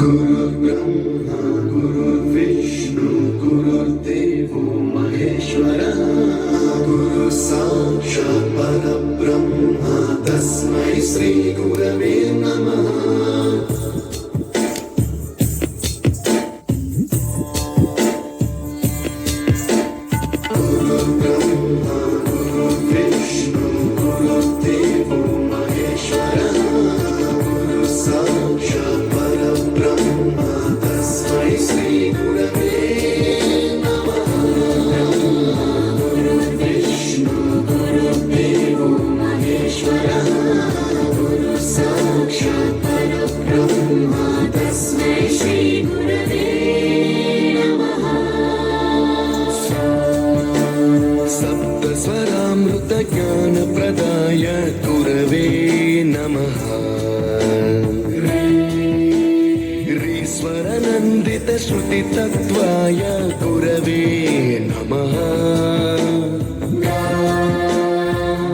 गुरुर्ब्रह्मा गुरुर्विष्णु गुरुर्देवो महेश्वरः गुरु साक्षात् परब्रह्म तस्मै श्री गुरवे नमः। गुरुर्ब्रह्मा गुरुर्विष्णु गुरुर्देवो महेश्वरः गुरु साक्षात् परब्रह्म तस्मै श्री गुरवे नमः। गुरुर्विष्णु गुरुर्देवो महेश्वरः गुरु साक्षात् परब्रह्म तस्मै श्री गुरवे नमः। सप्तस्वरामृतज्ञानप्रदाय गुरवे नमः। ह्रीश्वरनन्दितश्रुतितत्त्वाय गुरवे नमः।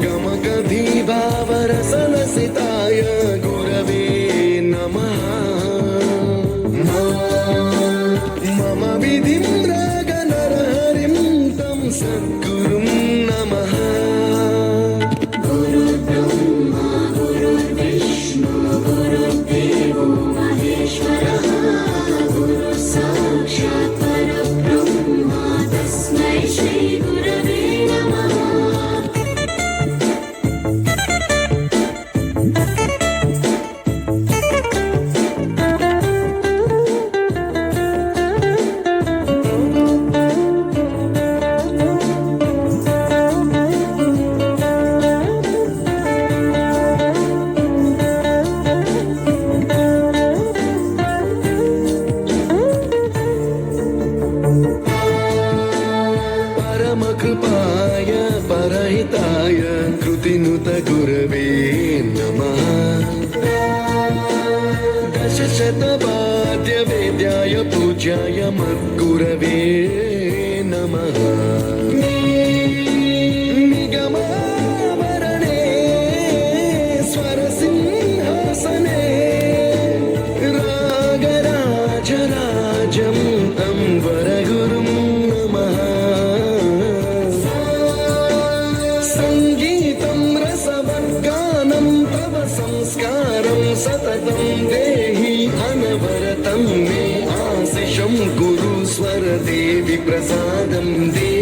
गमगधीभावरसलसिताय गुरवे नमः। मम विधिं रागनरहरिं तं सद्गुरुं नमः। गुरुर्ब्रह्मा गुरुर्विष्णु गुरुर्देवो महेश्वरः गुरु साक्षात् परब्रह्म तस्मै श्री गुरवे नमः। परमकृपाय परहिताय कृतिनुत गुरवे नमः। दशशतवाद्यवेद्याय पूज्याय मद्गुरवे नमः। निगमावरणे स्वरसिंहासने रागराजराजं तं वरगुरुं नमः। सङ्गीतं रसवर्गानं तव संस्कारं सततं देहि अनवरतं मे आशिषं गुरु स्वरदेवि प्रसादं देहि।